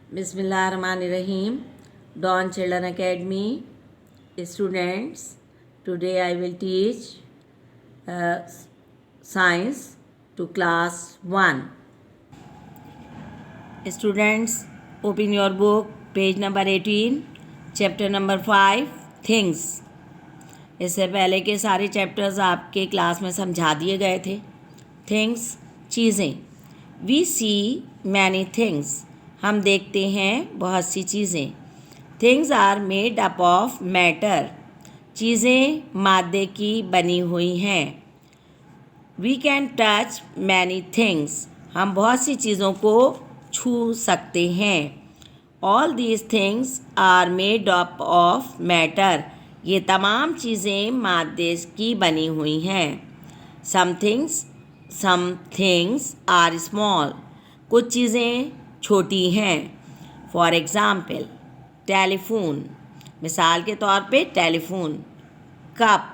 Bismillahirrahmanirrahim. Dawn Children Academy students, today I will teach uh, science to class 1. Students, open your book, page number 18, chapter number 5, things. इससे पहले के सारे chapters आपके class में समझा दिए गए थे. थिंग्स, चीज़ें. वी सी मैनी थिंग्स, हम देखते हैं बहुत सी चीज़ें. Things are made up of matter, चीज़ें मादे की बनी हुई हैं. We can touch many things, हम बहुत सी चीज़ों को छू सकते हैं. All these things are made up of matter, ये तमाम चीज़ें मादे की बनी हुई हैं. सम थिंग्स आर स्मॉल, कुछ चीज़ें छोटी हैं. फॉर एग्ज़ाम्पल टेलीफोन, मिसाल के तौर पे टेलीफोन. कप,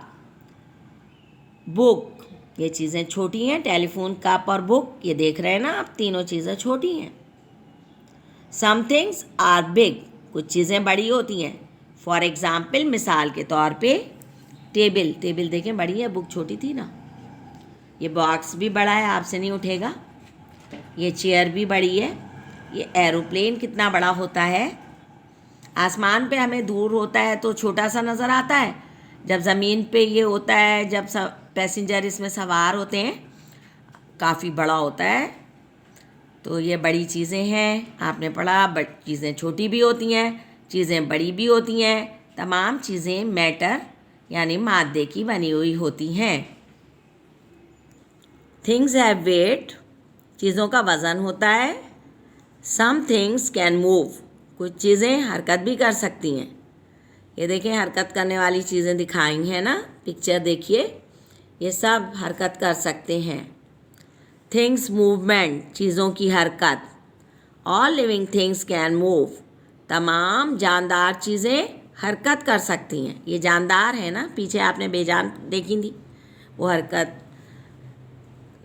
बुक, ये चीज़ें छोटी हैं. टेलीफोन, कप और बुक, ये देख रहे हैं ना आप, तीनों चीज़ें छोटी हैं. सम थिंग्स आर बिग, कुछ चीज़ें बड़ी होती हैं. फॉर एग्ज़ाम्पल मिसाल के तौर पे टेबल देखें बड़ी है, बुक छोटी थी ना. ये बॉक्स भी बड़ा है, आपसे नहीं उठेगा. ये चेयर भी बड़ी है. ये एरोप्लेन कितना बड़ा होता है. आसमान पे हमें दूर होता है तो छोटा सा नज़र आता है. जब ज़मीन पे ये होता है, जब पैसेंजर इसमें सवार होते हैं, काफ़ी बड़ा होता है. तो ये बड़ी चीज़ें हैं. आपने पढ़ा, चीज़ें छोटी भी होती हैं, चीज़ें बड़ी भी होती हैं. तमाम चीज़ें मैटर यानी मादे की बनी हुई होती हैं. थिंग्स हैव वेट, चीज़ों का वज़न होता है. सम थिंग्स कैन मूव, कुछ चीज़ें हरकत भी कर सकती हैं. ये देखें, हरकत करने वाली चीज़ें दिखाई हैं ना, पिक्चर देखिए, ये सब हरकत कर सकते हैं. थिंग्स मूवमेंट, चीज़ों की हरकत. All living things can move, तमाम जानदार चीज़ें हरकत कर सकती हैं. ये जानदार है ना, पीछे आपने बेजान देखी थी, वो हरकत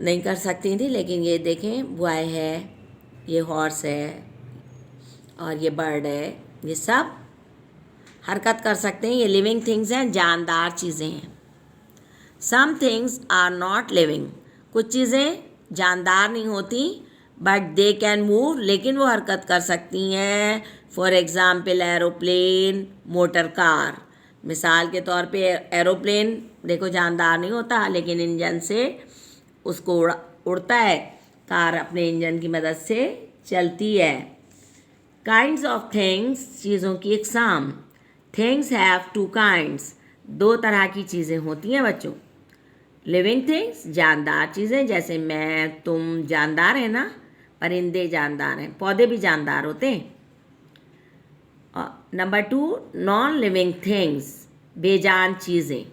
नहीं कर सकती थी. लेकिन ये देखें, बॉय है, ये हॉर्स है और ये बर्ड है, ये सब हरकत कर सकते हैं. ये लिविंग थिंग्स हैं, जानदार चीज़ें हैं. Some things are not living, कुछ चीज़ें जानदार नहीं होती, बट दे कैन मूव, लेकिन वो हरकत कर सकती हैं. For example aeroplane, motor car. मिसाल के तौर पे एरोप्लेन देखो जानदार नहीं होता, लेकिन इंजन से उसको उड़ता है. कार अपने इंजन की मदद से चलती है. काइंड्स ऑफ थिंग्स, चीज़ों की इकसाम. थिंग्स हैव टू काइंड्स, दो तरह की चीज़ें होती हैं बच्चों. लिविंग थिंग्स, जानदार चीज़ें, जैसे मैं तुम जानदार है ना, परिंदे जानदार हैं, पौधे भी जानदार होते हैं. नंबर 2 नॉन लिविंग थिंग्स, बेजान चीज़ें.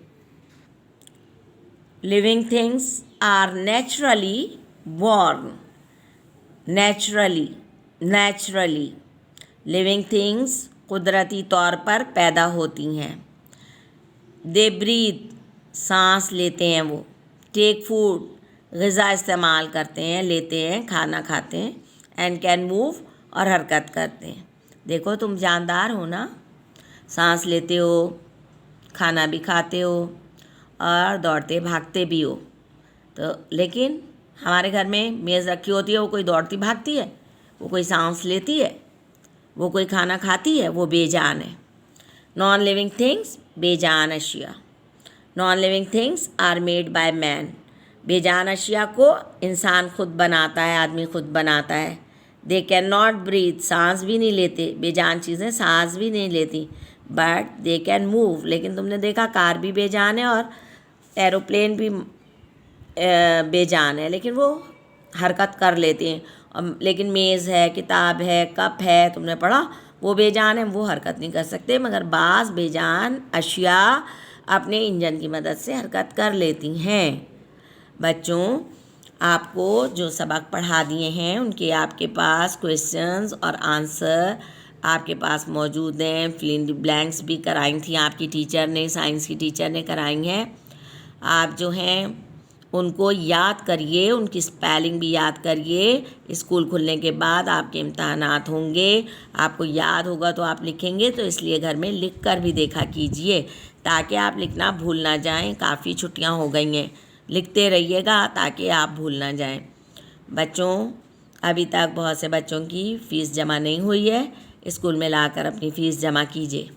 Living things are naturally born, naturally. Living things कुदरती तौर पर पैदा होती हैं. दे ब्रीथ, सांस लेते हैं वो. टेक फूड, ग़िज़ा इस्तेमाल करते हैं, लेते हैं, खाना खाते हैं. एंड कैन मूव, और हरकत करते हैं. देखो तुम जानदार हो ना, सांस लेते हो, खाना भी खाते हो और दौड़ते भागते भी हो. तो लेकिन हमारे घर में मेज़ रखी होती है, वो कोई दौड़ती भागती है, वो कोई सांस लेती है, वो कोई खाना खाती है, वो बेजान है. नॉन लिविंग थिंग्स, बेजान अशिया. Non living things are made by man, बेजान अशिया को इंसान खुद बनाता है, आदमी खुद बनाता है. दे कैन नॉट ब्रीथ, सांस भी नहीं लेते, बेजान चीज़ें सांस भी नहीं लेती. बट दे कैन मूव, लेकिन तुमने देखा कार भी बेजान है और एरोप्लेन भी बेजान है, लेकिन वो हरकत कर लेते हैं. लेकिन मेज़ है, किताब है, कप है, तुमने पढ़ा, वो बेजान है, वो हरकत नहीं कर सकते. मगर बाज़ बेजान अशिया अपने इंजन की मदद से हरकत कर लेती हैं. बच्चों, आपको जो सबक पढ़ा दिए हैं उनके आपके पास क्वेश्चंस और आंसर आपके पास मौजूद हैं. फिल इन द ब्लैंक्स भी कराई थी आपकी टीचर ने, साइंस की टीचर ने कराई हैं. आप जो हैं उनको याद करिए, उनकी स्पेलिंग भी याद करिए। स्कूल खुलने के बाद आपके इम्तहानात होंगे, आपको याद होगा तो आप लिखेंगे, तो इसलिए घर में लिख कर भी देखा कीजिए ताकि आप लिखना भूल ना जाएं। काफ़ी छुट्टियां हो गई हैं, लिखते रहिएगा ताकि आप भूल ना जाएं। बच्चों, अभी तक बहुत से बच्चों की फ़ीस जमा नहीं हुई है, स्कूल में लाकर अपनी फ़ीस जमा कीजिए।